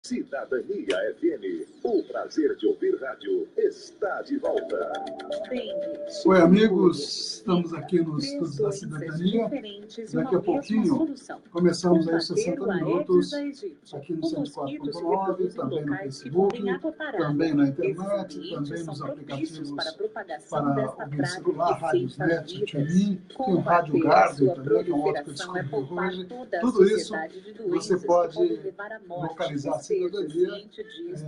Cidadania FM, o prazer de ouvir rádio está de volta. Oi, amigos, estamos aqui nos Estudos da Cidadania. Daqui a pouquinho começamos aí os 60 minutos aqui no 104.9, também no Facebook, também na internet, também nos aplicativos para ouvir celular, Rádios Net, TuneIn, tem o Rádio Garden também, que é um outro que eu descobri hoje. Tudo isso você pode localizar a cidadania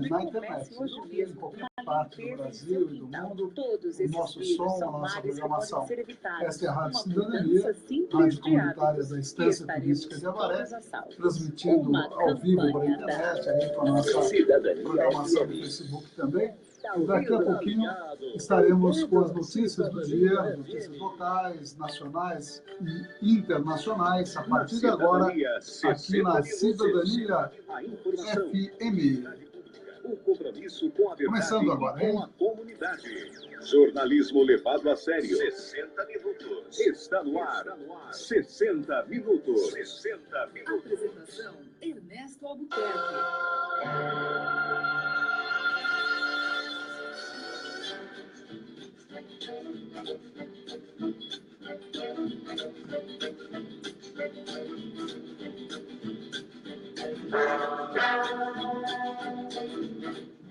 na internet, em qualquer parte do Brasil e do mundo. O nosso som, a nossa programação. Esta é a Rádio Cidadania, rádio comunitária da Estância Turística de Avaré, transmitindo ao vivo para a internet, aí com a nossa programação no Facebook também. E daqui a pouquinho estaremos com as notícias do dia, notícias locais, nacionais e internacionais, a partir de agora, aqui na Cidadania FM. O compromisso com a verdade. Começando agora, hein? Com a comunidade. Jornalismo levado a sério. 60 minutos. Está no ar. 60 minutos. 60 minutos. Apresentação: Ernesto Albuquerque.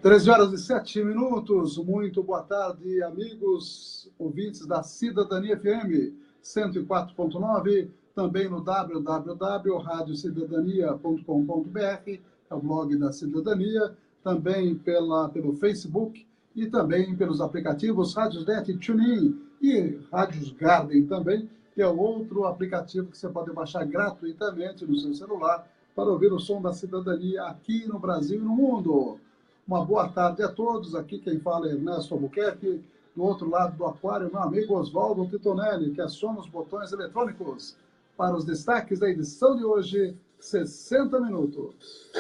Treze horas e 7 minutos. Muito boa tarde, amigos ouvintes da Cidadania FM 104.9, também no www.radiocidadania.com.br, é o blog da Cidadania, também pelo Facebook e também pelos aplicativos Rádios Net, TuneIn e Rádios Garden também, que é outro aplicativo que você pode baixar gratuitamente no seu celular para ouvir o som da cidadania aqui no Brasil e no mundo. Uma boa tarde a todos. Aqui quem fala é Ernesto Albuquerque. Do outro lado do aquário, meu amigo Oswaldo Titonelli, que aciona os botões eletrônicos para os destaques da edição de hoje, 60 minutos.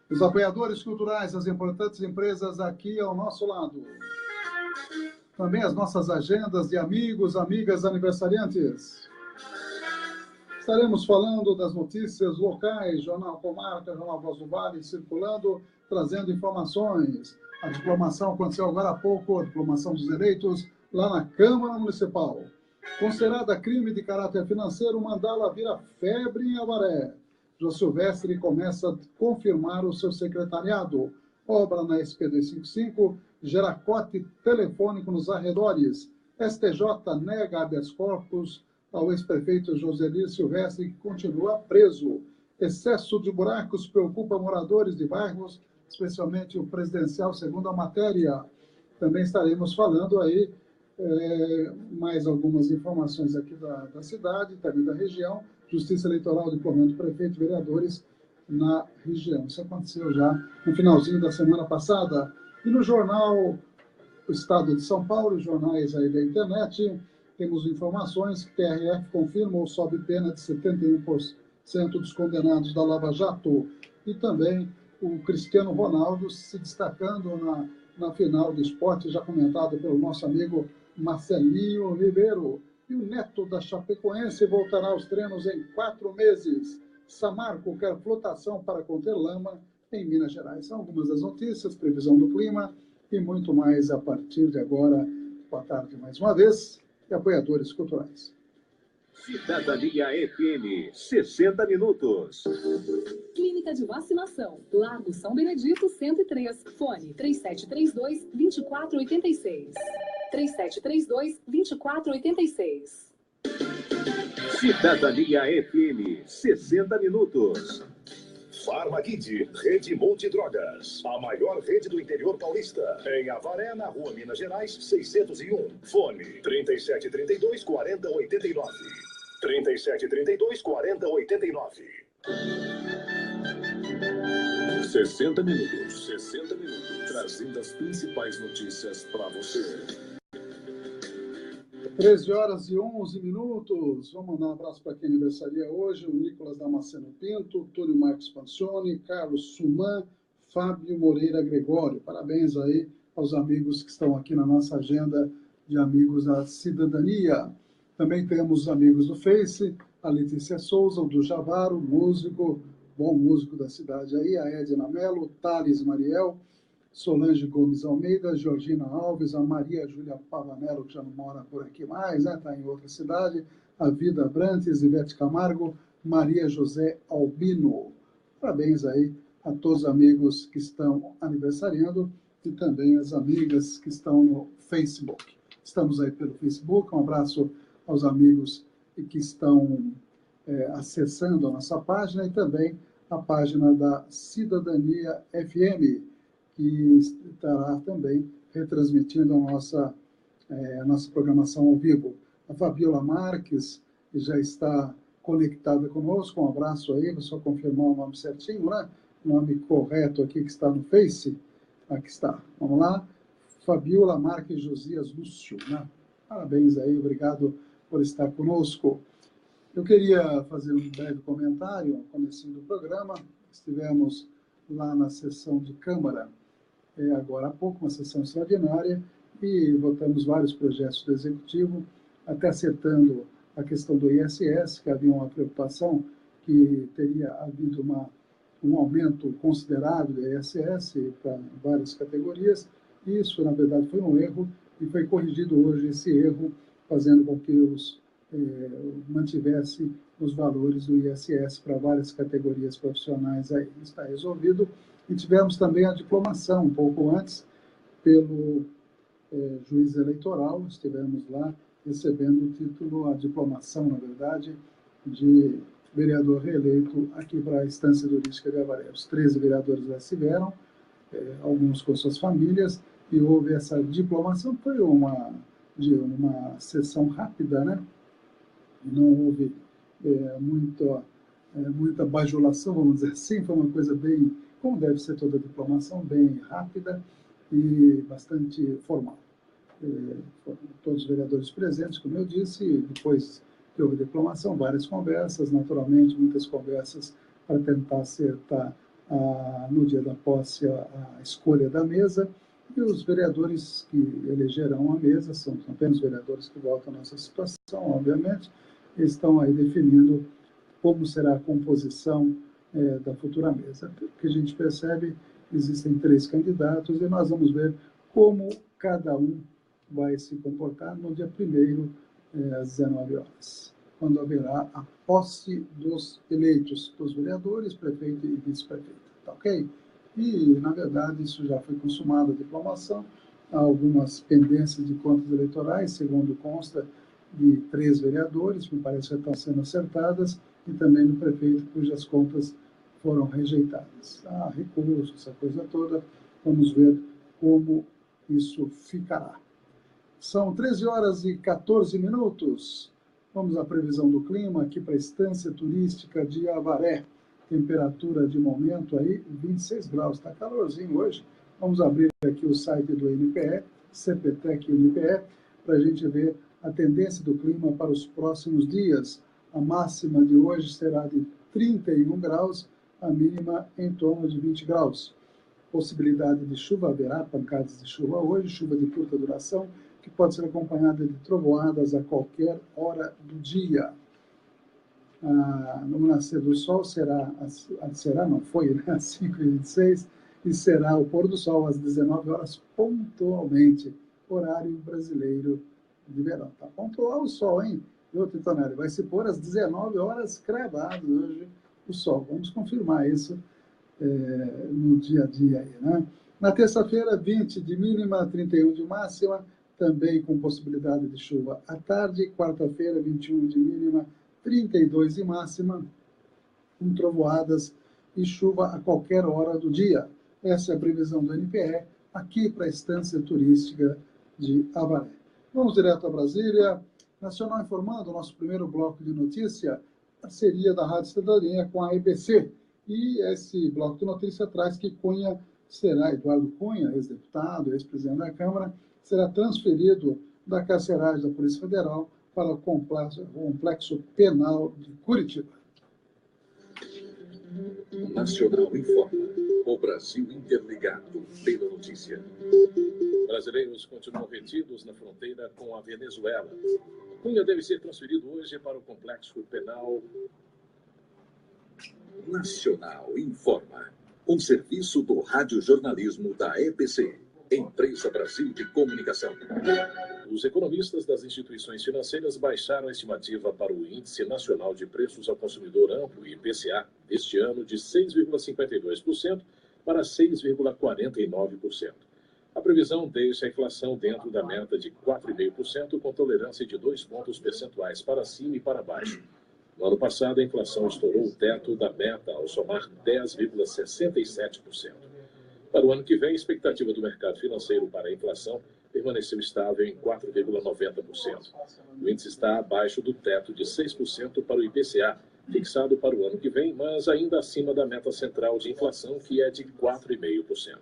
Os apoiadores culturais das importantes empresas aqui ao nosso lado. Também as nossas agendas de amigos, amigas, aniversariantes. Estaremos falando das notícias locais, Jornal Comarca, Jornal Voz do Vale, circulando, trazendo informações. A diplomação aconteceu agora há pouco, a diplomação dos eleitos, lá na Câmara Municipal. Considerada crime de caráter financeiro, mandala vira febre em Avaré. Jô Silvestre começa a confirmar o seu secretariado. Obra na SP255, geracote telefônico nos arredores. STJ nega habeas corpus ao ex-prefeito Joseli Silvestre, que continua preso. Excesso de buracos preocupa moradores de bairros, especialmente o presidencial, segundo a matéria. Também estaremos falando aí mais algumas informações aqui da cidade, também da região. Justiça Eleitoral diplomando prefeito e vereadores na região. Isso aconteceu já no finalzinho da semana passada. E no jornal O Estado de São Paulo, jornais aí da internet, temos informações que TRF confirma ou sobe pena de 71% dos condenados da Lava Jato. E também o Cristiano Ronaldo se destacando na final do esporte, já comentado pelo nosso amigo Marcelinho Ribeiro. E o neto da Chapecoense voltará aos treinos em 4 meses. Samarco quer flotação para conter lama em Minas Gerais. São algumas das notícias, previsão do clima e muito mais a partir de agora. Boa tarde mais uma vez. E apoiadores culturais. Cidadania FM, 60 minutos. Clínica de Vacinação, Largo São Benedito, 103. Fone 3732-2486. 3732-2486. Cidadania FM, 60 minutos. Farmakid, Rede Multidrogas, a maior rede do interior paulista. Em Avaré, na rua Minas Gerais, 601. Fone 3732-4089. 3732-4089. 60 minutos. 60 minutos. Trazendo as principais notícias para você. 13 horas e 11 minutos. Vamos mandar um abraço para quem aniversaria hoje. O Nicolas Damasceno Pinto, Túlio Marcos Pancioni, Carlos Suman, Fábio Moreira Gregório. Parabéns aí aos amigos que estão aqui na nossa agenda de amigos da cidadania. Também temos os amigos do Face, a Letícia Souza, o do Javaro, músico, bom músico da cidade aí, a Edna Mello, Thales Mariel, Solange Gomes Almeida, Georgina Alves, a Maria Júlia Pavanello, que já não mora por aqui mais, né? Está em outra cidade, a Vida Brantes, Ivete Camargo, Maria José Albino. Parabéns aí a todos os amigos que estão aniversariando e também as amigas que estão no Facebook. Estamos aí pelo Facebook, um abraço aos amigos que estão acessando a nossa página e também a página da Cidadania FM, que estará também retransmitindo a nossa programação ao vivo. A Fabiola Marques já está conectada conosco, um abraço aí, vou só confirmar o nome certinho, né? O nome correto aqui que está no Face. Aqui está, vamos lá. Fabiola Marques Josias Lúcio, né? Parabéns aí, obrigado por estar conosco. Eu queria fazer um breve comentário no comecinho do programa. Estivemos lá na sessão de Câmara, agora há pouco, uma sessão extraordinária, e votamos vários projetos do Executivo, até acertando a questão do ISS, que havia uma preocupação que teria havido um aumento considerável do ISS para várias categorias. Isso, na verdade, foi um erro, e foi corrigido hoje esse erro, fazendo com que mantivesse os valores do ISS para várias categorias profissionais. Aí está resolvido. E tivemos também a diplomação, um pouco antes, pelo juiz eleitoral. Estivemos lá recebendo o título, a diplomação, na verdade, de vereador reeleito aqui para a Estância Turística de Avaré. Os 13 vereadores lá estiveram, alguns com suas famílias, e houve essa diplomação. Foi uma sessão rápida, né? Não houve muita bajulação, vamos dizer assim. Foi uma coisa bem, como deve ser toda a diplomação, bem rápida e bastante formal. Foram todos os vereadores presentes, como eu disse, e depois que houve diplomação, várias conversas, naturalmente, muitas conversas para tentar acertar no dia da posse a escolha da mesa, e os vereadores que elegerão a mesa, são apenas os vereadores que votam nessa situação, obviamente, estão aí definindo como será a composição da futura mesa. O que a gente percebe, existem 3 candidatos, e nós vamos ver como cada um vai se comportar no dia 1º, às 19 horas, quando haverá a posse dos eleitos, dos vereadores, prefeito e vice-prefeito. Tá ok? E, na verdade, isso já foi consumado, a diplomação. Há algumas pendências de contas eleitorais, segundo consta, de 3 vereadores, me parece que já estão sendo acertadas, e também do prefeito, cujas contas foram rejeitadas. Há recursos, essa coisa toda. Vamos ver como isso ficará. São 13 horas e 14 minutos. Vamos à previsão do clima aqui para a Estância Turística de Avaré. Temperatura de momento aí, 26 graus. Está calorzinho hoje. Vamos abrir aqui o site do INPE, CPTEC INPE, para a gente ver a tendência do clima para os próximos dias. A máxima de hoje será de 31 graus, a mínima em torno de 20 graus. Possibilidade de chuva, haverá pancadas de chuva hoje, chuva de curta duração, que pode ser acompanhada de trovoadas a qualquer hora do dia. No nascer do sol foi, né, às 5h26, e será o pôr do sol às 19 horas pontualmente, horário brasileiro de verão. Tá pontual o sol, hein? Viu, Titonelli? Vai se pôr às 19 horas cravado hoje o sol. Vamos confirmar isso no dia a dia aí, né? Na terça-feira, 20 de mínima, 31 de máxima, também com possibilidade de chuva à tarde. Quarta-feira, 21 de mínima, 32 de máxima, com trovoadas e chuva a qualquer hora do dia. Essa é a previsão do NPE, aqui para a Estância Turística de Avaré. Vamos direto a Brasília. Nacional informando, nosso primeiro bloco de notícia, parceria da Rádio Cidadania com a EBC. E esse bloco de notícia traz que Eduardo Cunha, ex-deputado, ex-presidente da Câmara, será transferido da carceragem da Polícia Federal para o complexo penal de Curitiba. Nacional informa. O Brasil interligado pela notícia. Brasileiros continuam retidos na fronteira com a Venezuela. Cunha deve ser transferido hoje para o complexo penal. Nacional informa. Um serviço do radiojornalismo da EPC, Empresa Brasil de Comunicação. Os economistas das instituições financeiras baixaram a estimativa para o Índice Nacional de Preços ao Consumidor Amplo, IPCA, este ano de 6,52% para 6,49%. A previsão deixa a inflação dentro da meta de 4,5%, com tolerância de 2 pontos percentuais para cima e para baixo. No ano passado, a inflação estourou o teto da meta ao somar 10,67%. Para o ano que vem, a expectativa do mercado financeiro para a inflação permaneceu estável em 4,90%. O índice está abaixo do teto de 6% para o IPCA, fixado para o ano que vem, mas ainda acima da meta central de inflação, que é de 4,5%.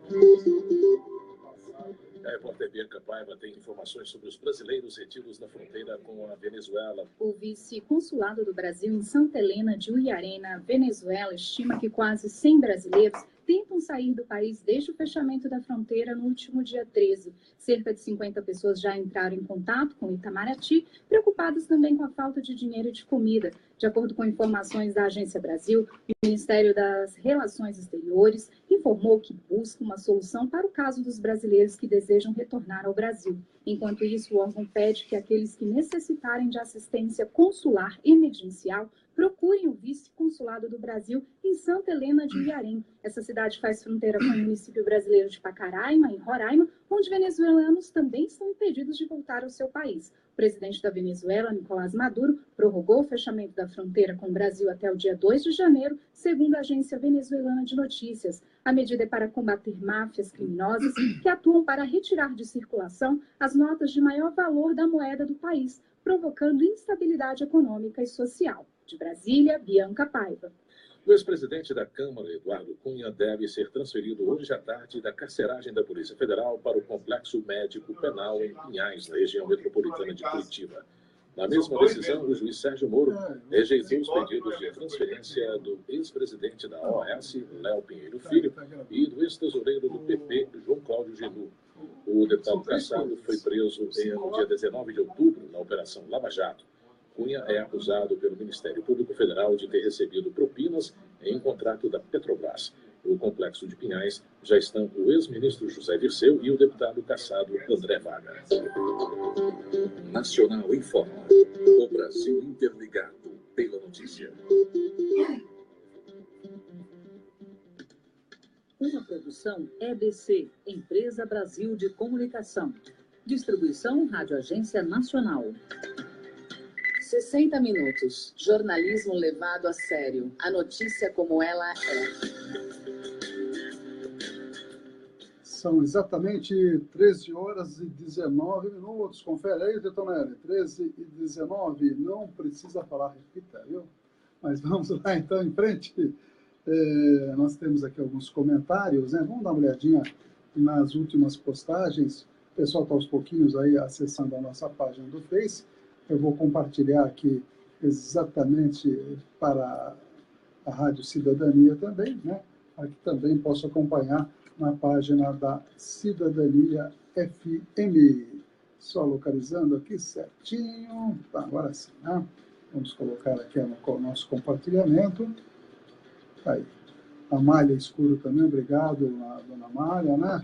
A repórter Bianca Paiva tem informações sobre os brasileiros retidos na fronteira com a Venezuela. O vice-consulado do Brasil em Santa Helena de Uyarém, na Venezuela, estima que quase 100 brasileiros tentam sair do país desde o fechamento da fronteira no último dia 13. Cerca de 50 pessoas já entraram em contato com Itamaraty, preocupadas também com a falta de dinheiro e de comida. De acordo com informações da Agência Brasil, o Ministério das Relações Exteriores informou que busca uma solução para o caso dos brasileiros que desejam retornar ao Brasil. Enquanto isso, o órgão pede que aqueles que necessitarem de assistência consular emergencial procurem o vice-consulado do Brasil em Santa Helena de Uyarém. Essa cidade faz fronteira com o município brasileiro de Pacaraima, em Roraima, onde venezuelanos também estão impedidos de voltar ao seu país. O presidente da Venezuela, Nicolás Maduro, prorrogou o fechamento da fronteira com o Brasil até o dia 2 de janeiro, segundo a agência venezuelana de notícias. A medida é para combater máfias criminosas que atuam para retirar de circulação as notas de maior valor da moeda do país, provocando instabilidade econômica e social. De Brasília, Bianca Paiva. O ex-presidente da Câmara, Eduardo Cunha, deve ser transferido hoje à tarde da carceragem da Polícia Federal para o Complexo Médico Penal em Pinhais, na região metropolitana de Curitiba. Na mesma decisão, o juiz Sérgio Moro rejeitou os pedidos de transferência do ex-presidente da OAS, Léo Pinheiro Filho, e do ex-tesoureiro do PP, João Cláudio Genu. O deputado cassado foi preso no dia 19 de outubro, na Operação Lava Jato. Cunha é acusado pelo Ministério Público Federal de ter recebido propinas em um contrato da Petrobras. No complexo de Pinhais já estão o ex-ministro José Dirceu e o deputado cassado André Vaga. Nacional informa. O Brasil interligado pela notícia. Uma produção EBC, Empresa Brasil de Comunicação. Distribuição Rádio Agência Nacional. 60 minutos. Jornalismo levado a sério. A notícia como ela é. São exatamente 13 horas e 19 minutos. Confere aí, Detonelli. 13 e 19. Não precisa falar, repita, viu? Mas vamos lá, então, em frente. Nós temos aqui alguns comentários, né? Vamos dar uma olhadinha nas últimas postagens. O pessoal está aos pouquinhos aí acessando a nossa página do Face. Eu vou compartilhar aqui exatamente para a Rádio Cidadania também, né? Para que também possa acompanhar na página da Cidadania FM. Só localizando aqui certinho. Tá, agora sim, né? Vamos colocar aqui o nosso compartilhamento. Aí. A Malha Escuro também, obrigado, a dona Malha, né?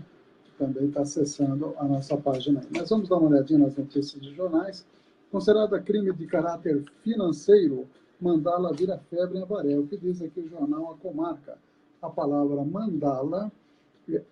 Também está acessando a nossa página aí. Mas vamos dar uma olhadinha nas notícias dos jornais. Considerada crime de caráter financeiro, mandala vira febre em Avaré. O que diz aqui o jornal A Comarca? A palavra mandala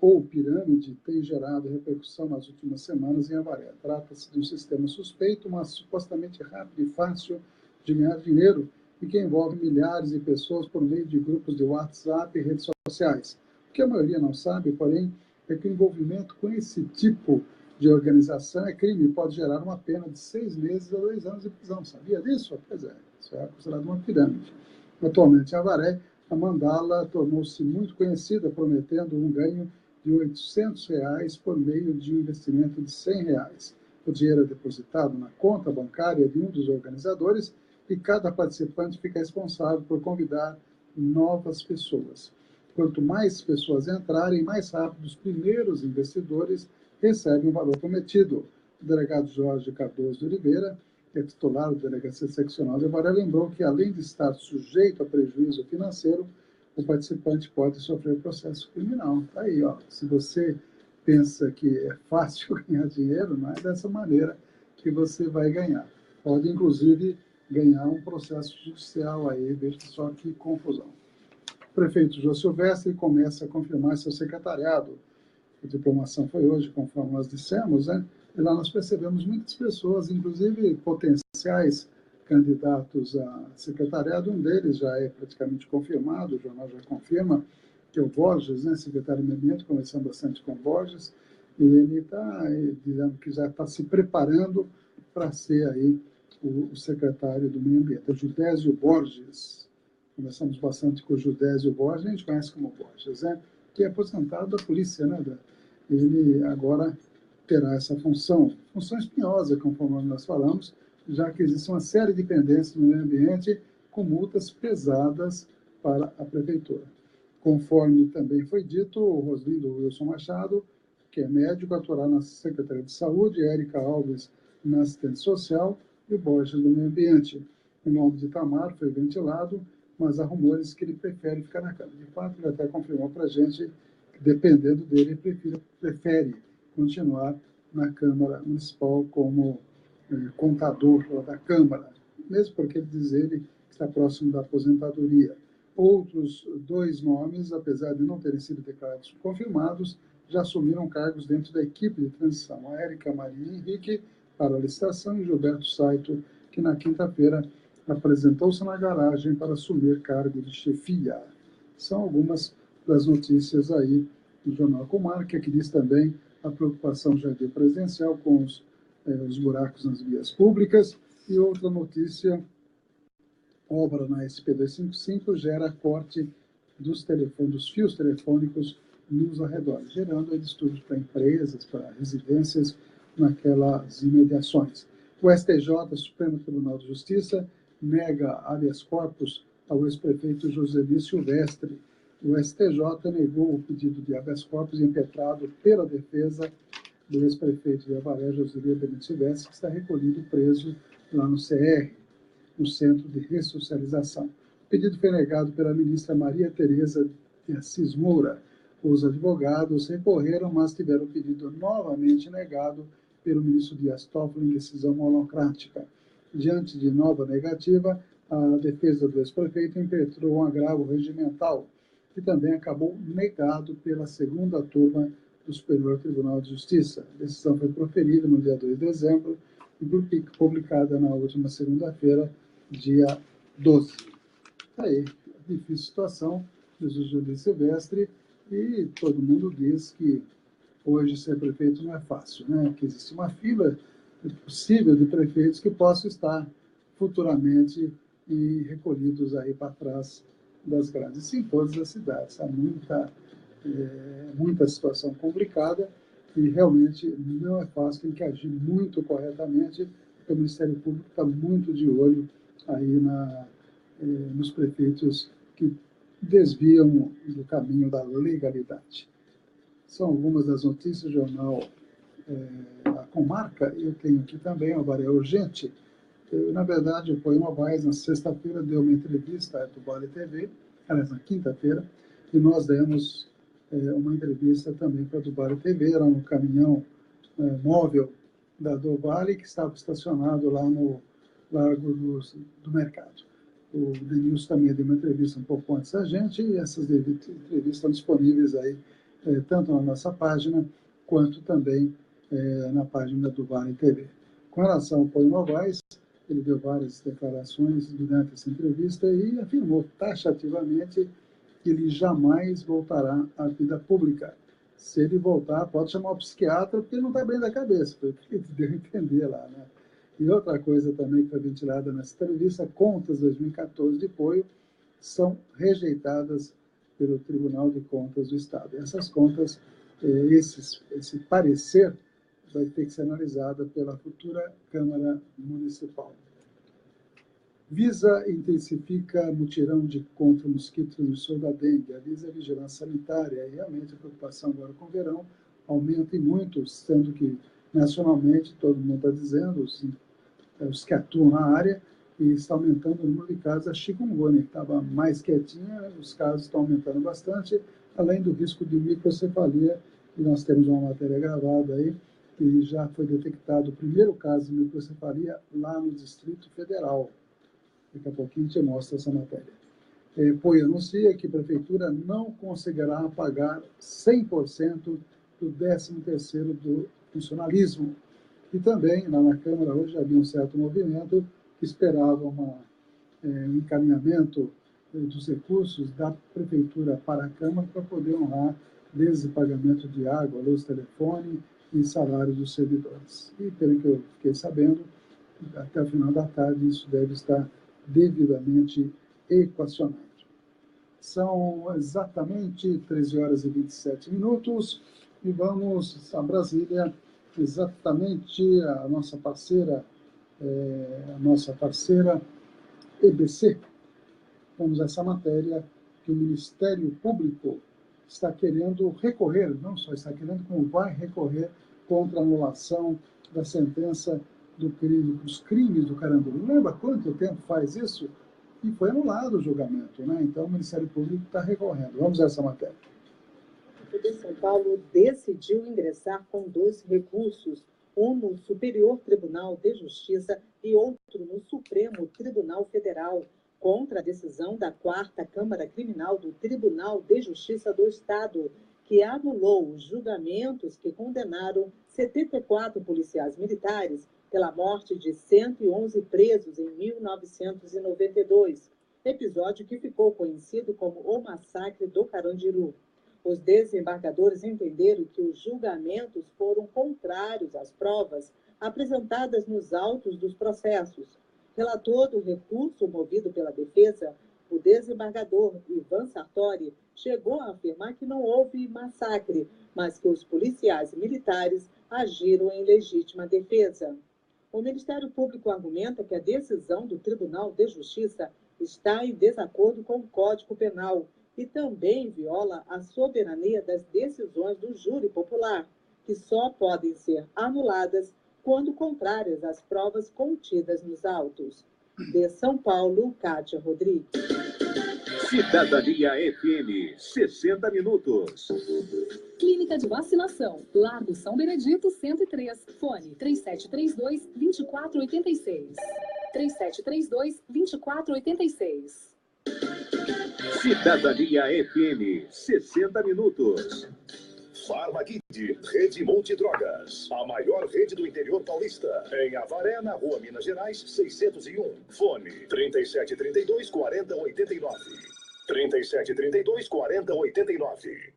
ou pirâmide tem gerado repercussão nas últimas semanas em Avaré. Trata-se de um sistema suspeito, mas supostamente rápido e fácil de ganhar dinheiro e que envolve milhares de pessoas por meio de grupos de WhatsApp e redes sociais. O que a maioria não sabe, porém, é que o envolvimento com esse tipo de organização é crime e pode gerar uma pena de 6 meses a 2 anos de prisão. Sabia disso? Pois é, isso é considerado uma pirâmide. Atualmente, em Avaré, a mandala tornou-se muito conhecida, prometendo um ganho de R$ 800 por meio de um investimento de R$ 100. O dinheiro é depositado na conta bancária de um dos organizadores e cada participante fica responsável por convidar novas pessoas. Quanto mais pessoas entrarem, mais rápido os primeiros investidores recebem o valor prometido. O delegado Jorge Cardoso de Oliveira, que é titular da Delegacia Seccional de Avaré, lembrou que, além de estar sujeito a prejuízo financeiro, o participante pode sofrer processo criminal. Tá aí, ó. Se você pensa que é fácil ganhar dinheiro, não é dessa maneira que você vai ganhar. Pode, inclusive, ganhar um processo judicial aí, veja só que confusão. O prefeito Jô Silvestre começa a confirmar seu secretariado. A diplomação foi hoje, conforme nós dissemos, né? E lá nós percebemos muitas pessoas, inclusive potenciais candidatos a secretariado. Um deles já é praticamente confirmado, o jornal já confirma, que é o Borges, né? Secretário de Meio Ambiente, conversando bastante com o Borges, e ele está dizendo que já está se preparando para ser aí o secretário do Meio Ambiente, o Judésio Borges. Conversamos bastante com o Judésio Borges, a gente conhece como Borges, né? Que é aposentado da polícia, né? Ele agora terá essa função espinhosa, conforme nós falamos, já que existe uma série de pendências no meio ambiente com multas pesadas para a prefeitura. Conforme também foi dito, o Roslindo Wilson Machado, que é médico, atuará na Secretaria de Saúde, Érica Alves na Assistência Social e o Borges do Meio Ambiente. O nome de Itamar foi ventilado, mas há rumores que ele prefere ficar na Câmara. De fato, ele até confirmou para a gente que, dependendo dele, ele prefere continuar na Câmara Municipal como contador da Câmara, mesmo porque ele diz ele que está próximo da aposentadoria. Outros dois nomes, apesar de não terem sido declarados confirmados, já assumiram cargos dentro da equipe de transição. A Érica Maria Henrique para a licitação e Gilberto Saito, que na quinta-feira apresentou-se na garagem para assumir cargo de chefia. São algumas das notícias aí do Jornal Comarca, que diz também a preocupação já de presidencial com os buracos nas vias públicas. E outra notícia, obra na SP-255 gera corte dos fios telefônicos nos arredores, gerando distúrbios para empresas, para residências naquelas imediações. O STJ, Supremo Tribunal de Justiça, nega habeas corpus ao ex-prefeito Joseli Silvestre. O STJ negou o pedido de habeas corpus impetrado pela defesa do ex-prefeito de Avaré, Joseli Benito Silvestre, que está recolhido preso lá no CR, no Centro de Ressocialização. O pedido foi negado pela ministra Maria Tereza de Assis Moura. Os advogados recorreram, mas tiveram o pedido novamente negado pelo ministro Dias Toffoli em decisão monocrática. Diante de nova negativa, a defesa do ex-prefeito impetrou um agravo regimental, que também acabou negado pela segunda turma do Superior Tribunal de Justiça. A decisão foi proferida no dia 2 de dezembro e publicada na última segunda-feira, dia 12. Aí, difícil situação do Joseli Silvestre, e todo mundo diz que hoje ser prefeito não é fácil, né? Que existe uma fila possível de prefeitos que possam estar futuramente recolhidos aí para trás das grades. Em todas as cidades há muita situação complicada e realmente não é fácil, tem que agir muito corretamente, porque o Ministério Público está muito de olho aí nos prefeitos que desviam do caminho da legalidade. São algumas das notícias do jornal A Comarca. Eu tenho aqui também uma Avaré Urgente. Na verdade, o Poema Vaz, na sexta-feira, deu uma entrevista do Vale TV, aliás, na quinta-feira, e nós demos uma entrevista também para a do Vale TV, era no caminhão móvel do Vale, que estava estacionado lá no Largo do Mercado. O Denilson também deu uma entrevista um pouco antes da gente, e essas entrevistas estão disponíveis aí, tanto na nossa página, quanto também na página do Vale TV. Com relação ao Poema Vaz, ele deu várias declarações durante essa entrevista e afirmou taxativamente que ele jamais voltará à vida pública. Se ele voltar, pode chamar o psiquiatra, porque ele não está bem da cabeça, foi o que ele deu a entender lá, né? E outra coisa também que foi ventilada nessa entrevista, contas 2014 de Poio são rejeitadas pelo Tribunal de Contas do Estado. E essas contas, esse parecer, vai ter que ser analisada pela futura Câmara Municipal. Visa intensifica mutirão contra o mosquito transmissor da dengue. Avisa a vigilância sanitária. E realmente a preocupação agora com o verão aumenta em muito, sendo que nacionalmente todo mundo está dizendo, os que atuam na área, e está aumentando o número de casos. A chikungunya, que estava mais quietinha, os casos estão aumentando bastante, além do risco de microcefalia, e nós temos uma matéria gravada aí, que já foi detectado o primeiro caso de microcefalia lá no Distrito Federal. Daqui a pouquinho a gente mostra essa matéria. POI anuncia que a Prefeitura não conseguirá pagar 100% do 13º do funcionalismo. E também, lá na Câmara, hoje havia um certo movimento que esperava um encaminhamento dos recursos da Prefeitura para a Câmara para poder honrar desde pagamento de água, luz, telefone e salário dos servidores. E, pelo que eu fiquei sabendo, até o final da tarde isso deve estar devidamente equacionado. São exatamente 13 horas e 27 minutos e vamos a Brasília, exatamente a nossa parceira EBC. Vamos a essa matéria que o Ministério Público está querendo recorrer, não só está querendo, como vai recorrer contra a anulação da sentença dos crimes do Carandiru. Lembra quanto tempo faz isso? E foi anulado o julgamento, né? Então o Ministério Público está recorrendo. Vamos a essa matéria. O Poder de São Paulo decidiu ingressar com 2 recursos, um no Superior Tribunal de Justiça e outro no Supremo Tribunal Federal, contra a decisão da 4ª Câmara Criminal do Tribunal de Justiça do Estado, que anulou os julgamentos que condenaram 74 policiais militares pela morte de 111 presos em 1992, episódio que ficou conhecido como o Massacre do Carandiru. Os desembargadores entenderam que os julgamentos foram contrários às provas apresentadas nos autos dos processos. Relator do recurso movido pela defesa, o desembargador Ivan Sartori chegou a afirmar que não houve massacre, mas que os policiais militares agiram em legítima defesa. O Ministério Público argumenta que a decisão do Tribunal de Justiça está em desacordo com o Código Penal e também viola a soberania das decisões do júri popular, que só podem ser anuladas quando contrárias às provas contidas nos autos. De São Paulo, Kátia Rodrigues. Cidadania FM, 60 minutos. Clínica de Vacinação, Largo São Benedito, 103. Fone 3732-2486. 3732-2486. Cidadania FM, 60 minutos. Farmakid, Rede Multidrogas, a maior rede do interior paulista. Em Avaré, na Rua Minas Gerais, 601. Fone 3732-4089. 3732-4089.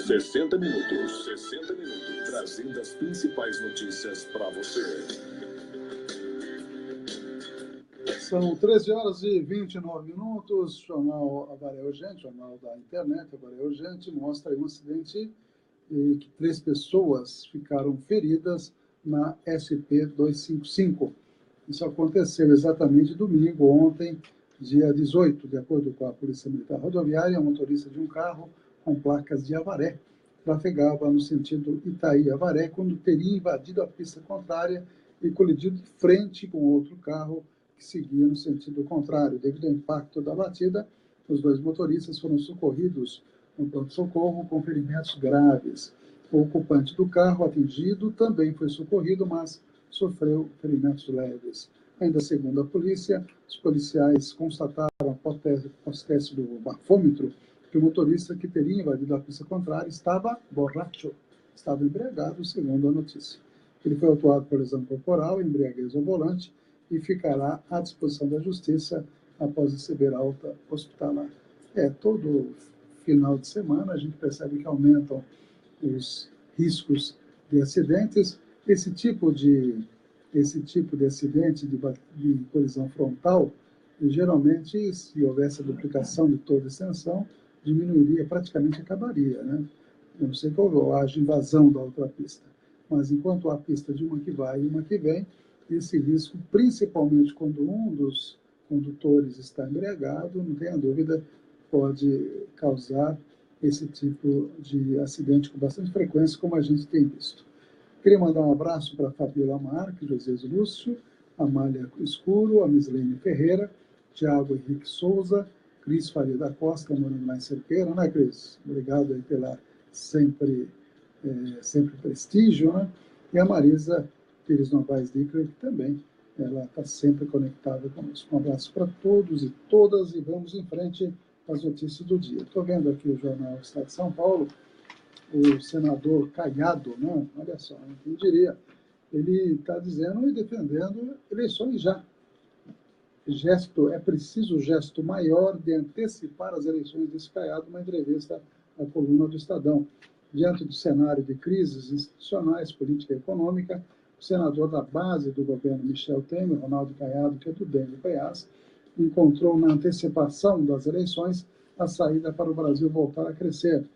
60 minutos. 60 minutos. Trazendo as principais notícias para você. São 13 horas e 29 minutos. Jornal Avaré Urgente, jornal da internet, Avaré Urgente, mostra aí um acidente que 3 pessoas ficaram feridas na SP-255. Isso aconteceu exatamente domingo, ontem, dia 18, de acordo com a Polícia Militar Rodoviária. O motorista de um carro com placas de Avaré trafegava no sentido Itaí-Avaré quando teria invadido a pista contrária e colidido de frente com outro carro que seguia no sentido contrário. Devido ao impacto da batida, os 2 motoristas foram socorridos no pronto-socorro com ferimentos graves. O ocupante do carro atingido também foi socorrido, mas sofreu ferimentos leves. Ainda segundo a polícia, os policiais constataram após teste do bafômetro que o motorista que teria invadido a pista contrária estava borracho, estava embriagado, segundo a notícia. Ele foi autuado por lesão corporal, embriaguez ao volante, e ficará à disposição da Justiça após receber alta hospitalar. Todo final de semana a gente percebe que aumentam os riscos de acidentes. Esse tipo de acidente de colisão frontal, geralmente, se houvesse a duplicação de toda a extensão, diminuiria, praticamente acabaria, né? Eu não sei qual haja invasão da outra pista, mas enquanto há pista de uma que vai e uma que vem, esse risco, principalmente quando um dos condutores está embriagado, não tenha dúvida, pode causar esse tipo de acidente com bastante frequência, como a gente tem visto. Queria mandar um abraço para a Fabiola Marques, José Lúcio, Amália Escuro, a Mislene Ferreira, Tiago Henrique Souza, Cris Faria da Costa, morando lá em Cerqueira, né, Cris? Obrigado aí pela sempre prestígio, né? E a Marisa Pires Novaes Dicker, que também ela está sempre conectada conosco. Um abraço para todos e todas e vamos em frente às notícias do dia. Estou vendo aqui o jornal Estado de São Paulo, o senador Caiado, né? Olha só, quem diria, ele está dizendo e defendendo eleições já. É preciso gesto maior de antecipar as eleições, desse Caiado, numa entrevista à coluna do Estadão. Diante do cenário de crises institucionais, política e econômica, o senador da base do governo Michel Temer, Ronaldo Caiado, que é do DEM do Goiás, encontrou na antecipação das eleições a saída para o Brasil voltar a crescer.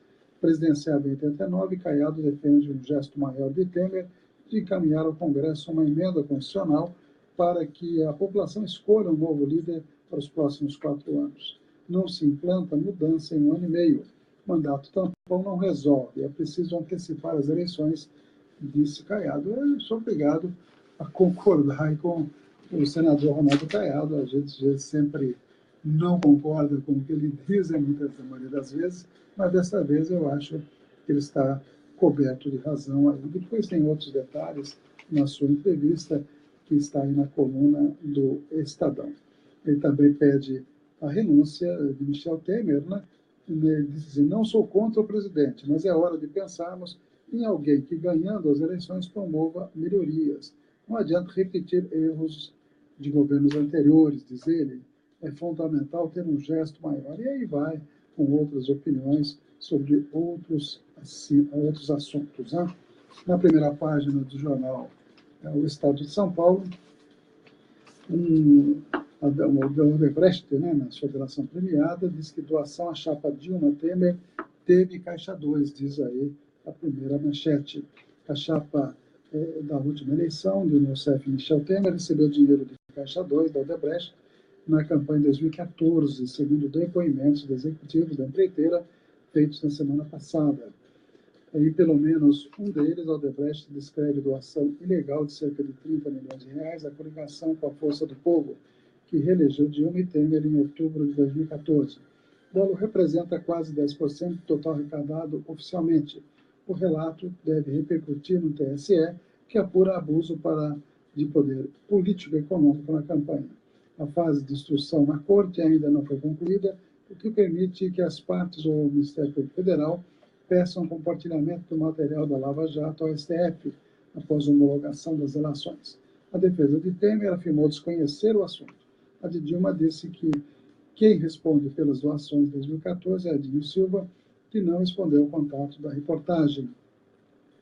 Presidencial em 89, Caiado defende um gesto maior de Temer de encaminhar ao Congresso uma emenda constitucional para que a população escolha um novo líder para os próximos 4 anos. Não se implanta mudança em 1 ano e meio. Mandato tampão não resolve. É preciso antecipar as eleições, disse Caiado. Eu sou obrigado a concordar com o senador Ronaldo Caiado. A gente sempre não concorda com o que ele diz, a maioria das vezes, mas dessa vez eu acho que ele está coberto de razão. Depois tem outros detalhes na sua entrevista, que está aí na coluna do Estadão. Ele também pede a renúncia de Michel Temer, né? Ele diz assim, não sou contra o presidente, mas é hora de pensarmos em alguém que, ganhando as eleições, promova melhorias. Não adianta repetir erros de governos anteriores, diz ele. É fundamental ter um gesto maior. E aí vai com outras opiniões sobre outros assuntos. Né? Na primeira página do jornal O Estado de São Paulo, o Odebrecht, né, na sua delação premiada, diz que doação à chapa Dilma Temer teve Caixa 2, diz aí a primeira manchete. A chapa da última eleição, do Rousseff Michel Temer, recebeu dinheiro de Caixa 2, da Odebrecht, na campanha de 2014, segundo depoimentos dos executivos da empreiteira feitos na semana passada. Aí, pelo menos um deles, a Odebrecht, descreve doação ilegal de cerca de 30 milhões de reais à coligação com a Força do Povo, que reelegeu Dilma e Temer em outubro de 2014. O dolo representa quase 10% do total arrecadado oficialmente. O relato deve repercutir no TSE, que apura abuso de poder político e econômico na campanha. A fase de instrução na Corte ainda não foi concluída, o que permite que as partes ou o Ministério Público Federal peçam compartilhamento do material da Lava Jato ao STF, após a homologação das relações. A defesa de Temer afirmou desconhecer o assunto. A de Dilma disse que quem responde pelas doações de 2014 é Adinho Silva, que não respondeu ao contato da reportagem.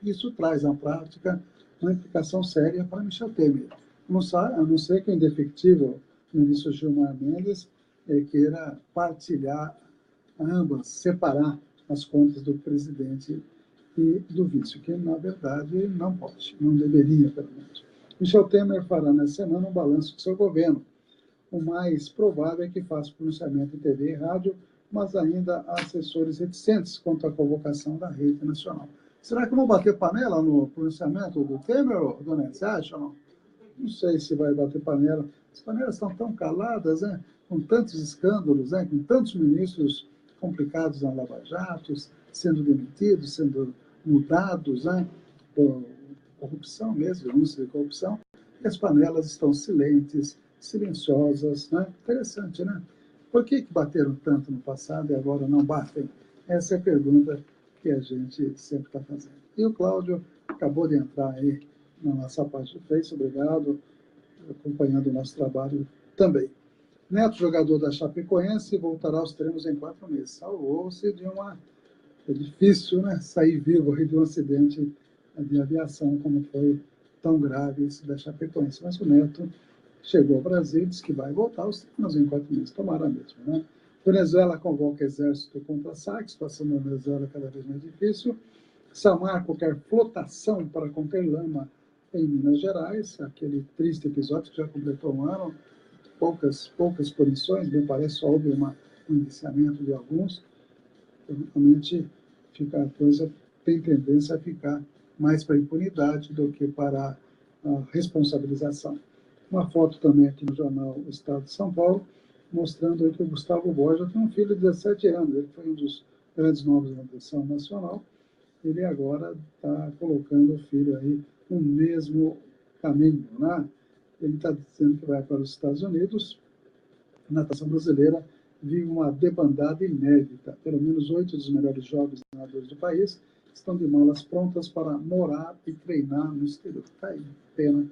Isso traz, na prática, uma implicação séria para Michel Temer. A não ser que o indefectível ministro Gilmar Mendes queira partilhar ambas, separar as contas do presidente e do vice, que, na verdade, não pode, não deveria, pelo menos. Michel Temer fará nessa semana um balanço do seu governo. O mais provável é que faça pronunciamento em TV e rádio, mas ainda há assessores reticentes quanto à convocação da rede nacional. Será que vão bater panela no pronunciamento do Temer, dona? Você acha ou não? Não sei se vai bater panela. As panelas estão tão caladas, né? Com tantos escândalos, né? Com tantos ministros complicados na Lava Jato, sendo demitidos, sendo mudados, né? Por corrupção mesmo, denúncia de corrupção. E as panelas estão silenciosas, né? Interessante, né? Por que bateram tanto no passado e agora não batem? Essa é a pergunta que a gente sempre está fazendo. E o Cláudio acabou de entrar aí na nossa página do Face, obrigado, acompanhando o nosso trabalho também. Neto, jogador da Chapecoense, voltará aos treinos em 4 meses. Salvou-se de uma... É difícil, né? Sair vivo aí de um acidente de aviação, como foi tão grave esse da Chapecoense. Mas o Neto chegou ao Brasil e disse que vai voltar aos treinos em 4 meses. Tomara mesmo, né? Venezuela convoca exército contra saques, situação na Venezuela cada vez mais difícil. Samarco quer flotação para conter lama em Minas Gerais, aquele triste episódio que já completou um ano, poucas punições, me parece só houve um indiciamento de alguns, realmente a coisa tem tendência a ficar mais para a impunidade do que para a responsabilização. Uma foto também aqui no jornal Estado de São Paulo, mostrando aí que o Gustavo Borja tem um filho de 17 anos, ele foi um dos grandes nomes da natação nacional, ele agora está colocando o filho aí no mesmo caminho, né? Ele está dizendo que vai para os Estados Unidos. A natação brasileira vive uma debandada inédita. Pelo menos 8 dos melhores jovens nadadores do país estão de malas prontas para morar e treinar no exterior. Tá aí, pena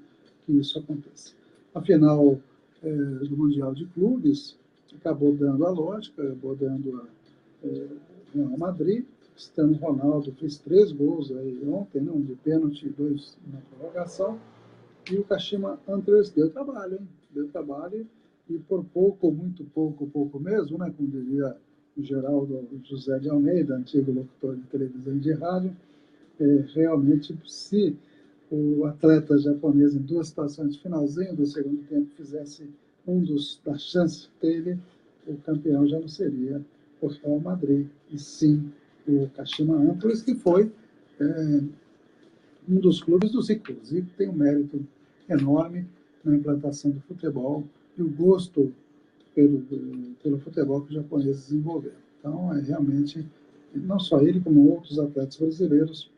que isso aconteça. A final do Mundial de Clubes acabou dando a lógica, acabou dando a Real Madrid. Cristiano Ronaldo fez 3 gols aí ontem, um de pênalti e 2 na prorrogação. E o Kashima Antlers deu trabalho, hein? Deu trabalho e por pouco, muito pouco mesmo, né? Como diria o Geraldo José de Almeida, antigo locutor de televisão e de rádio, realmente, se o atleta japonês, em 2 situações, finalzinho do segundo tempo, fizesse das chances dele, o campeão já não seria o Real Madrid, e sim o Kashima Antlers, que foi um dos clubes do Zico. O Zico tem um mérito enorme na implantação do futebol e o gosto pelo futebol que os japoneses desenvolveram. Então, realmente, não só ele, como outros atletas brasileiros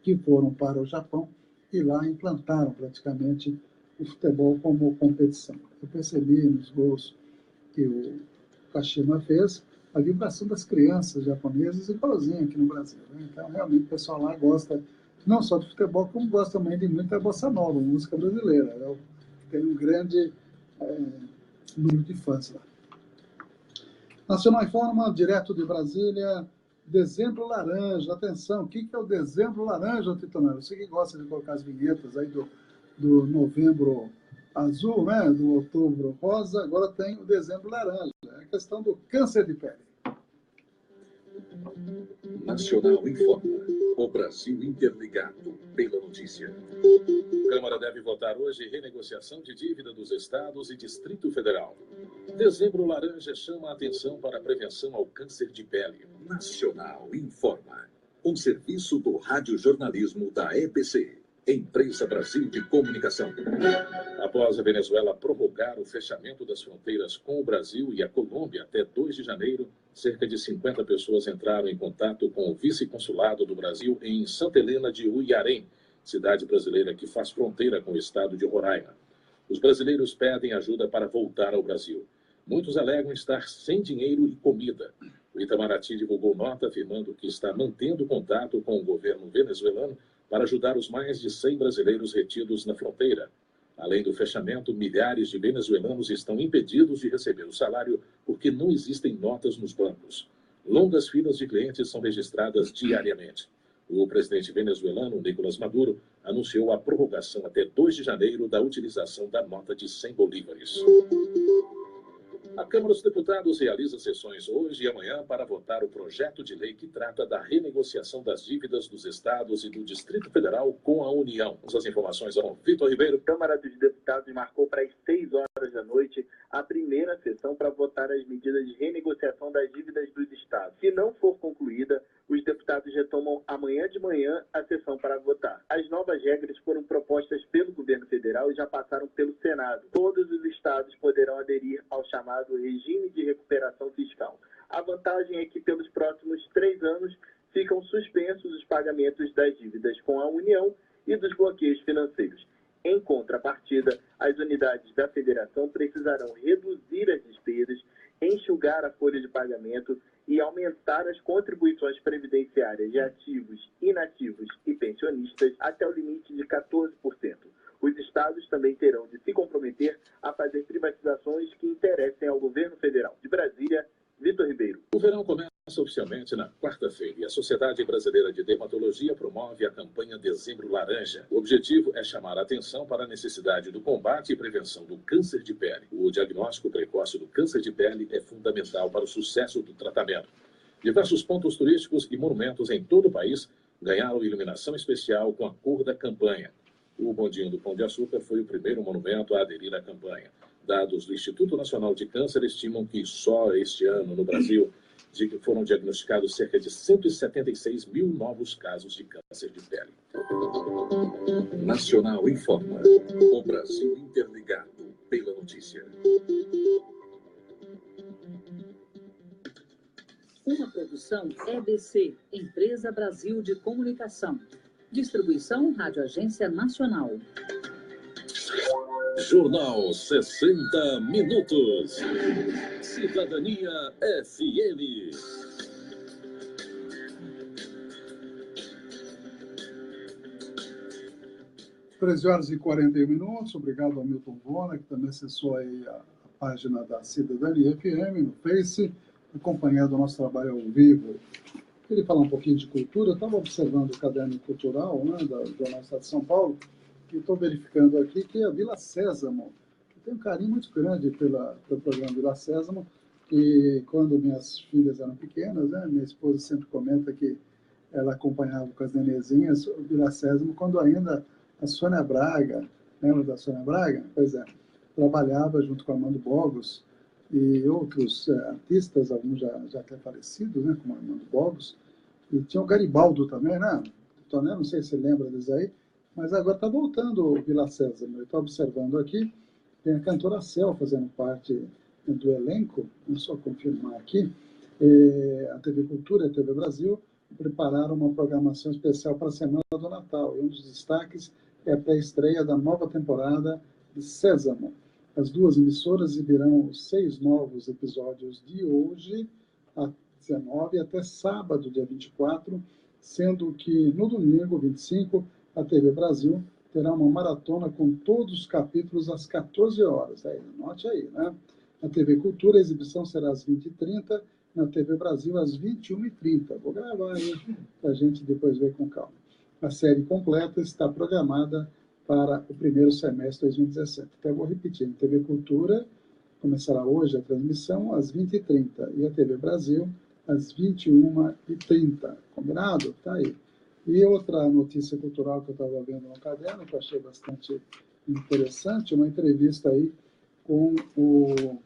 que foram para o Japão e lá implantaram praticamente o futebol como competição. Eu percebi nos gols que o Kashima fez a vibração das crianças japonesas igualzinho aqui no Brasil, né? Então, realmente, o pessoal lá gosta não só do futebol, como gosta também de muita bossa nova, música brasileira. Tem um grande número de fãs lá. Nacional informa, direto de Brasília, Dezembro Laranja. Atenção, o que é o Dezembro Laranja, Titonel? Você que gosta de colocar as vinhetas aí do Novembro Azul, né? Do Outubro Rosa, agora tem o Dezembro Laranja. É a questão do câncer de pele. Nacional informa. O Brasil interligado pela notícia. Câmara deve votar hoje renegociação de dívida dos estados e Distrito Federal. Dezembro Laranja chama a atenção para a prevenção ao câncer de pele. Nacional informa. Um serviço do radiojornalismo da EBC, Empresa Brasil de Comunicação. Após a Venezuela prorrogar o fechamento das fronteiras com o Brasil e a Colômbia até 2 de janeiro, cerca de 50 pessoas entraram em contato com o vice-consulado do Brasil em Santa Helena de Uiarém, cidade brasileira que faz fronteira com o estado de Roraima. Os brasileiros pedem ajuda para voltar ao Brasil. Muitos alegam estar sem dinheiro e comida. O Itamaraty divulgou nota afirmando que está mantendo contato com o governo venezuelano para ajudar os mais de 100 brasileiros retidos na fronteira. Além do fechamento, milhares de venezuelanos estão impedidos de receber o salário porque não existem notas nos bancos. Longas filas de clientes são registradas diariamente. O presidente venezuelano, Nicolás Maduro, anunciou a prorrogação até 2 de janeiro da utilização da nota de 100 bolívares. A Câmara dos Deputados realiza sessões hoje e amanhã para votar o projeto de lei que trata da renegociação das dívidas dos estados e do Distrito Federal com a União. As informações são Vitor Ribeiro. A Câmara dos Deputados marcou para as 6 horas da noite a primeira sessão para votar as medidas de renegociação das dívidas dos estados. Se não for concluída, os deputados retomam amanhã de manhã a sessão para votar. As novas regras foram propostas pelo governo federal e já passaram pelo Senado. Todos os estados poderão aderir ao chamado regime de recuperação fiscal. A vantagem é que pelos próximos 3 anos ficam suspensos os pagamentos das dívidas com a União e dos bloqueios financeiros. Em contrapartida, as unidades da federação precisarão reduzir as despesas, enxugar a folha de pagamento e aumentar as contribuições previdenciárias de ativos, inativos e pensionistas até o limite de 14%. Os estados também terão de se comprometer a fazer privatizações que interessem ao governo federal. De Brasília, Vitor Ribeiro. O verão começa oficialmente na quarta-feira e a Sociedade Brasileira de Dermatologia promove a campanha Dezembro Laranja. O objetivo é chamar a atenção para a necessidade do combate e prevenção do câncer de pele. O diagnóstico precoce do câncer de pele é fundamental para o sucesso do tratamento. Diversos pontos turísticos e monumentos em todo o país ganharam iluminação especial com a cor da campanha. O Bondinho do Pão de Açúcar foi o primeiro monumento a aderir à campanha. Dados do Instituto Nacional de Câncer estimam que só este ano, no Brasil, foram diagnosticados cerca de 176 mil novos casos de câncer de pele. Nacional informa. O Brasil interligado pela notícia. Uma produção EBC, Empresa Brasil de Comunicação. Distribuição Rádio Agência Nacional. Jornal 60 Minutos. Cidadania FM. Treze horas e 41 minutos. Obrigado ao Milton Bona, que também acessou aí a página da Cidadania FM no Face, acompanhando o nosso trabalho ao vivo. Queria falar um pouquinho de cultura. Eu estava observando o caderno cultural, né, da Jornal Estado de São Paulo, e estou verificando aqui que a Vila Sésamo, eu tenho um carinho muito grande pelo programa Vila Sésamo, que quando minhas filhas eram pequenas, né, minha esposa sempre comenta que ela acompanhava com as nenezinhas o Vila Sésamo, quando ainda a Sônia Braga, lembra da Sônia Braga? Pois é, trabalhava junto com Armando Bogos e outros artistas, alguns já até falecidos, né, como Armando Bogos, e tinha o Garibaldo também, né? Então, não sei se você lembra deles aí, mas agora está voltando o Vila Sésamo. Eu estou observando aqui, tem a cantora Cel fazendo parte do elenco, vou só confirmar aqui, a TV Cultura e a TV Brasil prepararam uma programação especial para a Semana do Natal, e um dos destaques é a pré-estreia da nova temporada de Sésamo. As duas emissoras exibirão 6 novos episódios de hoje, a 19, até sábado, dia 24, sendo que no domingo, 25, a TV Brasil terá uma maratona com todos os capítulos às 14 horas. Aí, anote aí, né? Na TV Cultura, a exibição será às 20h30, na TV Brasil, às 21h30. Vou gravar aí para a gente depois ver com calma. A série completa está programada para o primeiro semestre de 2017. Então, eu vou repetir. Na TV Cultura, começará hoje a transmissão às 20h30 e a TV Brasil às 21h30. Combinado? Tá aí. E outra notícia cultural que eu estava vendo no caderno, que eu achei bastante interessante, uma entrevista aí com o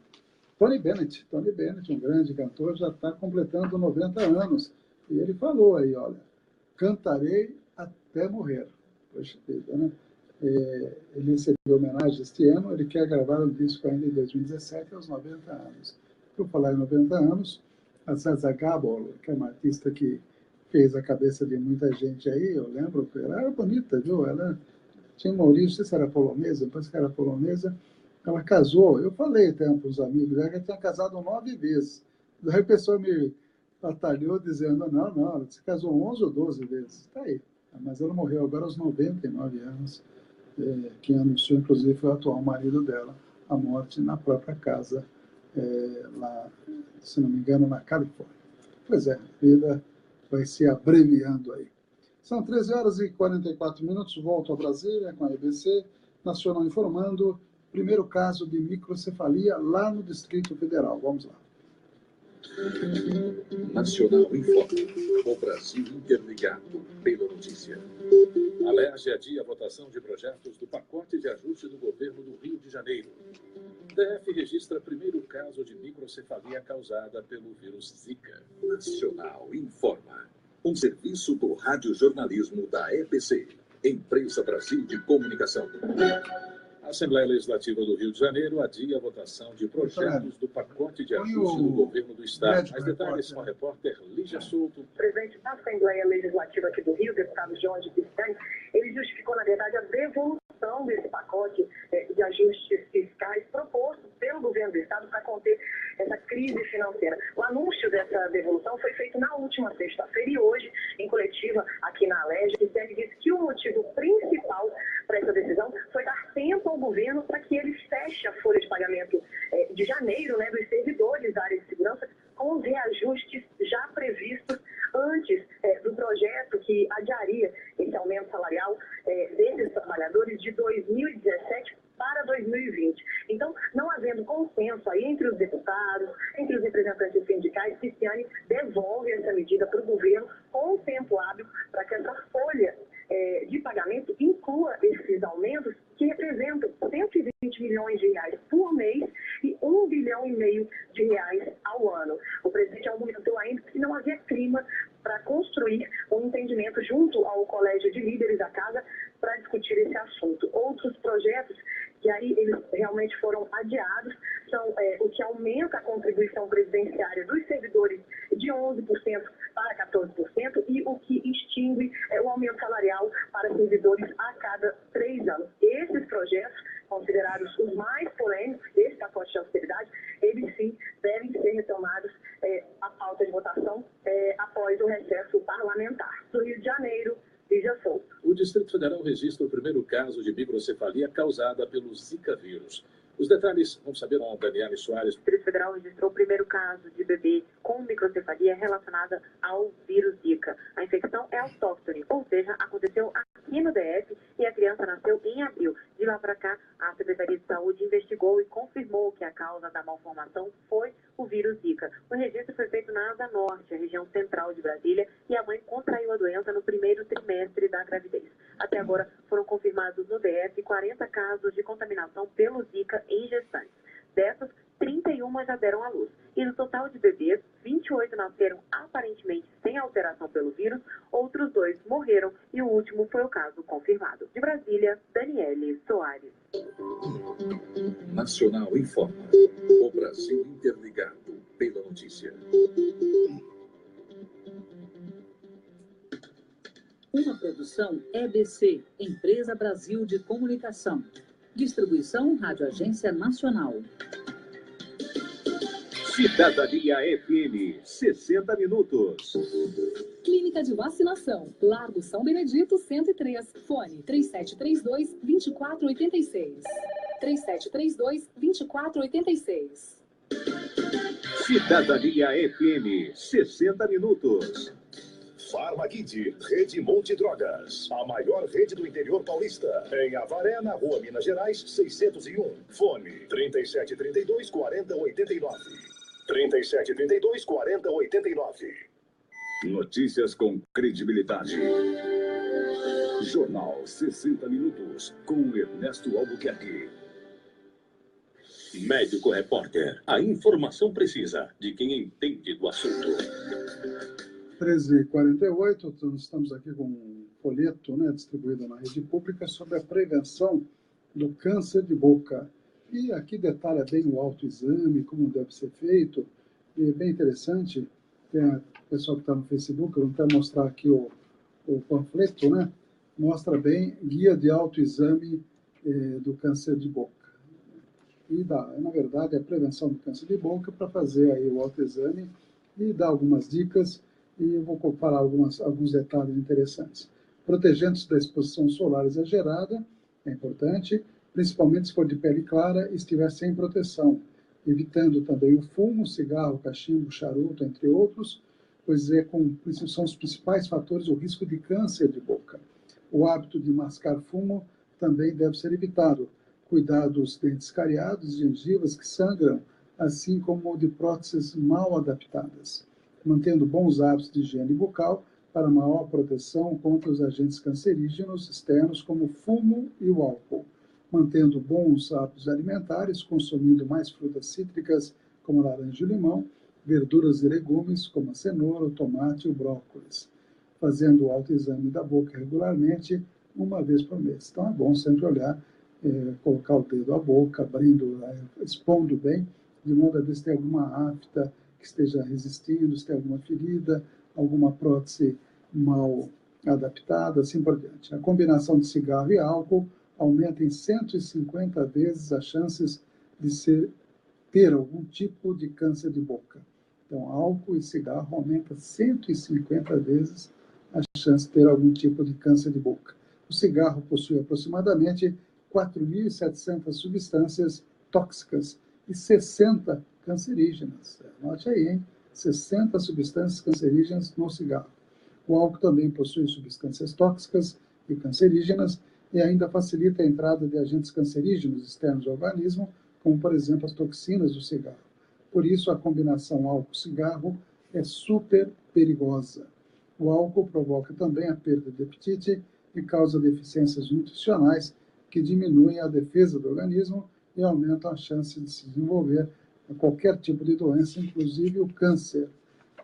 Tony Bennett. Tony Bennett, um grande cantor, já está completando 90 anos. E ele falou aí, olha, cantarei até morrer. Poxa vida, né? Ele recebeu homenagem este ano, ele quer gravar um disco ainda em 2017, aos 90 anos. Por falar em 90 anos, a Zaza Gabor, que é uma artista que fez a cabeça de muita gente aí, eu lembro, ela era bonita, viu? Ela tinha uma origem, não sei se era polonesa, depois que era polonesa, ela casou. Eu falei até para os amigos, ela tinha casado 9 vezes. Daí a pessoa me atalhou dizendo, não, ela se casou 11 ou 12 vezes. Está aí. Mas ela morreu agora aos 99 anos. Quem anunciou, inclusive, foi o atual marido dela, a morte na própria casa, lá, se não me engano, na Califórnia. Pois é, a vida vai se abreviando aí. São 13 horas e 44 minutos, volto a Brasília com a EBC, Nacional informando, primeiro caso de microcefalia lá no Distrito Federal. Vamos lá. Nacional informa. O Brasil interligado pela notícia. Alerge adia a votação de projetos do pacote de ajuste do governo do Rio de Janeiro. DF registra primeiro caso de microcefalia causada pelo vírus Zika. Nacional informa. Um serviço do radiojornalismo da EBC, Empresa Brasil de Comunicação. A Assembleia Legislativa do Rio de Janeiro adia a votação de projetos do pacote de ajuste do governo do Estado. Mais detalhes com a repórter Lígia Souto. O presidente da Assembleia Legislativa aqui do Rio, deputado Jorge Piscani, ele justificou, na verdade, a devolução desse pacote de ajustes fiscais proposto pelo governo do Estado para conter essa crise financeira. O anúncio dessa devolução foi feito na última sexta-feira e hoje, em coletiva aqui na Alerj, Piscani disse que o motivo principal para essa decisão foi dar tempo ao governo para que ele feche a folha de pagamento de janeiro, né, dos servidores da área de segurança, com os reajustes já previstos antes do projeto que adiaria esse aumento salarial desses trabalhadores de 2017 para 2020. Então, não havendo consenso aí entre os deputados, entre os representantes sindicais, Pisciani devolve essa medida para o governo com um tempo hábil para que essa folha de pagamento inclua esses aumentos, que representam 120 milhões de reais por mês e 1,5 bilhão de reais ao ano. O presidente argumentou ainda que não havia clima para construir um entendimento junto ao Colégio de Líderes da Casa para discutir esse assunto. Outros projetos que aí eles realmente foram adiados são o que aumenta a contribuição previdenciária dos servidores de 11% para 14% e o que extingue o aumento salarial para servidores a cada 3 anos. Esses projetos, considerados os mais polêmicos desse pacote de austeridade, eles sim devem ser retomados à pauta de votação após o recesso parlamentar. Do Rio de Janeiro, Lígia Souza. O Distrito Federal registra o primeiro caso de microcefalia causada pelo Zika vírus. Os detalhes vamos saber com a Daniela Soares. O Distrito Federal registrou o primeiro caso de bebê com microcefalia relacionada ao vírus Zika. A infecção é autóctone, ou seja, aconteceu aqui no DF e a criança nasceu em abril. De lá para cá, a Secretaria de Saúde investigou e confirmou que a causa da malformação foi o vírus Zika. O registro foi feito na Asa Norte, a região central de Brasília, e a mãe contraiu a doença no primeiro trimestre da gravidez. Até agora, foram confirmados no DF 40 casos de contaminação pelo Zika em gestantes. Dessas, 31 já deram à luz. E no total de bebês, 28 nasceram aparentemente sem alteração pelo vírus, outros 2 morreram e o último foi o caso confirmado. De Brasília, Daniele Soares. Nacional informa. O Brasil interligado pela notícia. Uma produção EBC, Empresa Brasil de Comunicação. Distribuição Rádio Agência Nacional. Cidadania FM, 60 minutos. Clínica de Vacinação, Largo São Benedito, 103. Fone 3732-2486. 3732-2486. Cidadania FM, 60 minutos. Farmakid, Rede Multidrogas, a maior rede do interior paulista. Em Avaré, na Rua Minas Gerais, 601. Fone 3732-4089. 3732-4089. Notícias com credibilidade. Jornal 60 Minutos, com Ernesto Albuquerque. Médico Repórter, a informação precisa de quem entende do assunto. 13h48, estamos aqui com um folheto, distribuído na rede pública sobre a prevenção do câncer de boca. E aqui detalha bem o autoexame, como deve ser feito. E é bem interessante, tem o pessoal que está no Facebook, eu vou até mostrar aqui o panfleto, mostra bem guia de autoexame do câncer de boca. E na verdade, a prevenção do câncer de boca para fazer aí o autoexame e dar algumas dicas. E eu vou comparar alguns detalhes interessantes. Protegendo-se da exposição solar exagerada, é importante, principalmente se for de pele clara e estiver sem proteção, evitando também o fumo, cigarro, cachimbo, charuto, entre outros, pois são os principais fatores do risco de câncer de boca. O hábito de mascar fumo também deve ser evitado. Cuidar dos dentes cariados, gengivas que sangram, assim como de próteses mal adaptadas. Mantendo bons hábitos de higiene bucal para maior proteção contra os agentes cancerígenos externos, como o fumo e o álcool. Mantendo bons hábitos alimentares, consumindo mais frutas cítricas, como laranja e limão, verduras e legumes, como a cenoura, o tomate e o brócolis. Fazendo o autoexame da boca regularmente, uma vez por mês. Então é bom sempre olhar, colocar o dedo à boca, abrindo, expondo bem, de modo a ver se tem alguma afta que esteja resistindo, se tem alguma ferida, alguma prótese mal adaptada, assim por diante. A combinação de cigarro e álcool aumenta em 150 vezes as chances de ter algum tipo de câncer de boca. Então, álcool e cigarro aumenta 150 vezes a chance de ter algum tipo de câncer de boca. O cigarro possui aproximadamente 4.700 substâncias tóxicas e 60 cancerígenas. Note aí, hein? 60 substâncias cancerígenas no cigarro. O álcool também possui substâncias tóxicas e cancerígenas e ainda facilita a entrada de agentes cancerígenos externos ao organismo, como, por exemplo, as toxinas do cigarro. Por isso, a combinação álcool-cigarro é super perigosa. O álcool provoca também a perda de apetite e causa deficiências nutricionais que diminuem a defesa do organismo e aumentam a chance de se desenvolver qualquer tipo de doença, inclusive o câncer.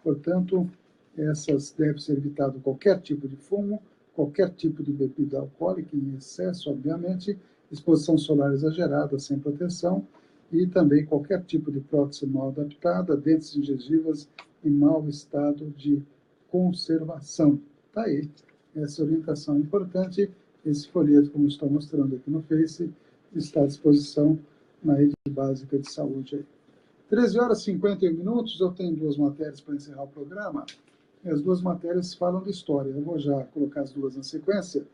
Portanto, essas deve ser evitado qualquer tipo de fumo, qualquer tipo de bebida alcoólica em excesso, obviamente, exposição solar exagerada sem proteção e também qualquer tipo de prótese mal adaptada, dentes e gengivas em mau estado de conservação. Está aí, essa orientação é importante. Esse folheto, como estou mostrando aqui no Face, está à disposição na rede básica de saúde. Aí. 13 horas e 51 minutos, eu tenho duas matérias para encerrar o programa. As duas matérias falam de história. Eu vou já colocar as duas na sequência.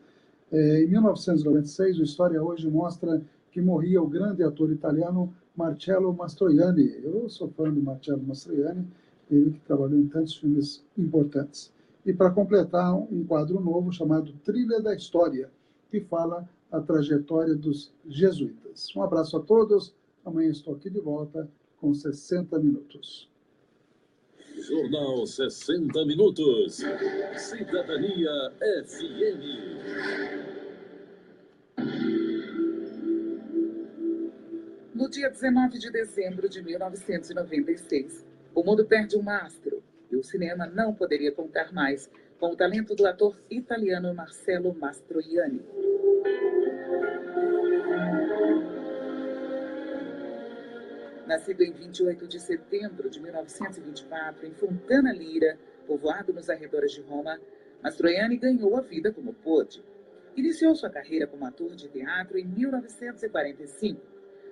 Em 1996, o História Hoje mostra que morria o grande ator italiano Marcello Mastroianni. Eu sou fã de Marcello Mastroianni, ele que trabalhou em tantos filmes importantes. E para completar, um quadro novo chamado Trilha da História, que fala a trajetória dos jesuítas. Um abraço a todos. Amanhã estou aqui de volta com 60 minutos. Jornal 60 Minutos. Cidadania FM. No dia 19 de dezembro de 1996, o mundo perde um astro e o cinema não poderia contar mais com o talento do ator italiano Marcello Mastroianni. Nascido em 28 de setembro de 1924, em Fontana Lira, povoado nos arredores de Roma, Mastroianni ganhou a vida como pôde. Iniciou sua carreira como ator de teatro em 1945.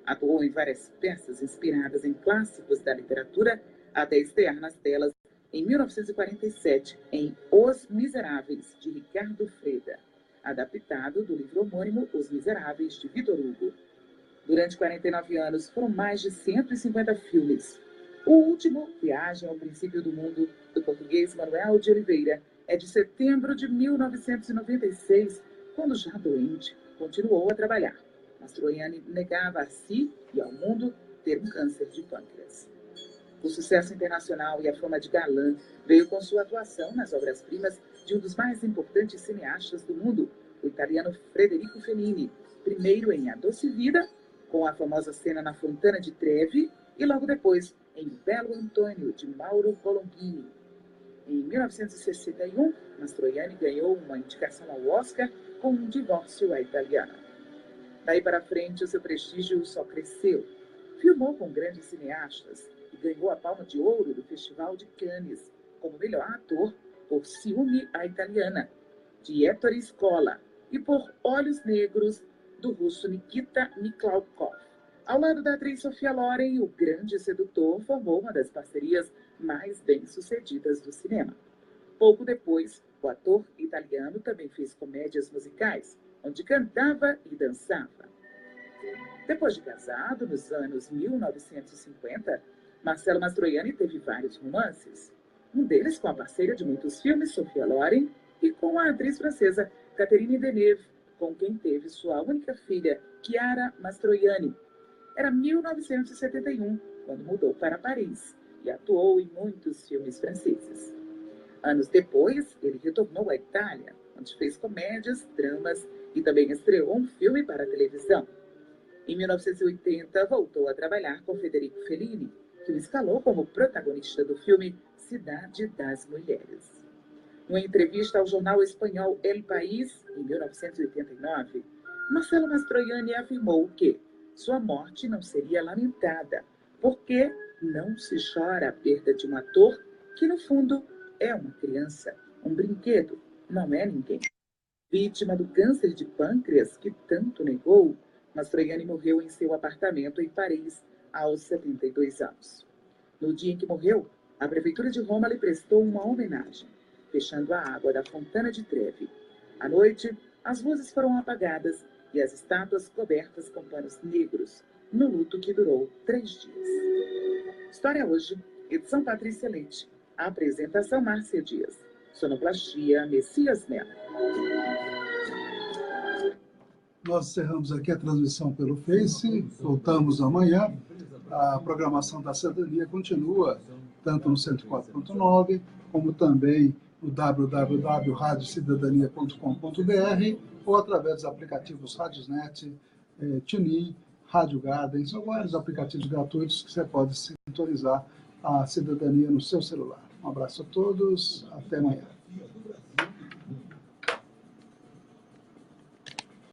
Atuou em várias peças inspiradas em clássicos da literatura, até estrear nas telas em 1947, em Os Miseráveis, de Ricardo Freda, adaptado do livro homônimo Os Miseráveis, de Victor Hugo. Durante 49 anos, foram mais de 150 filmes. O último, Viagem ao Princípio do Mundo, do português Manuel de Oliveira, é de setembro de 1996, quando já doente, continuou a trabalhar. Mastroianni negava a si e ao mundo ter um câncer de pâncreas. O sucesso internacional e a fama de galã veio com sua atuação nas obras-primas de um dos mais importantes cineastas do mundo, o italiano Federico Fellini, primeiro em A Doce Vida, com a famosa cena na Fontana di Trevi, e logo depois em Belo Antônio, de Mauro Colombini. Em 1961, Mastroianni ganhou uma indicação ao Oscar com Um Divórcio à Italiana. Daí para frente, o seu prestígio só cresceu. Filmou com grandes cineastas e ganhou a Palma de Ouro do Festival de Cannes como melhor ator por Ciúme à Italiana, de Ettore Scola, e por Olhos Negros, do russo Nikita Mikhalkov. Ao lado da atriz Sophia Loren, o grande sedutor formou uma das parcerias mais bem-sucedidas do cinema. Pouco depois, o ator italiano também fez comédias musicais, onde cantava e dançava. Depois de casado, nos anos 1950, Marcello Mastroianni teve vários romances. Um deles com a parceira de muitos filmes, Sophia Loren, e com a atriz francesa Catherine Deneuve, com quem teve sua única filha, Chiara Mastroianni. Era 1971, quando mudou para Paris e atuou em muitos filmes franceses. Anos depois, ele retornou à Itália, onde fez comédias, dramas e também estreou um filme para a televisão. Em 1980, voltou a trabalhar com Federico Fellini, que o escalou como protagonista do filme Cidade das Mulheres. Numa entrevista ao jornal espanhol El País, em 1989, Marcello Mastroianni afirmou que sua morte não seria lamentada, porque não se chora a perda de um ator que, no fundo, é uma criança, um brinquedo, não é ninguém. Vítima do câncer de pâncreas que tanto negou, Mastroianni morreu em seu apartamento em Paris aos 72 anos. No dia em que morreu, a Prefeitura de Roma lhe prestou uma homenagem, fechando a água da Fontana di Trevi. À noite, as luzes foram apagadas e as estátuas cobertas com panos negros, no luto que durou 3 dias. História Hoje, edição Patrícia Leite. A apresentação Márcia Dias. Sonoplastia Messias Melo. Nós encerramos aqui a transmissão pelo Face, voltamos amanhã. A programação da Cidadania continua, tanto no 104.9, como também no www.radiocidadania.com.br ou através dos aplicativos Radiosnet, TuneIn, Rádio Garden. São vários aplicativos gratuitos que você pode sintonizar a cidadania no seu celular. Um abraço a todos, até amanhã.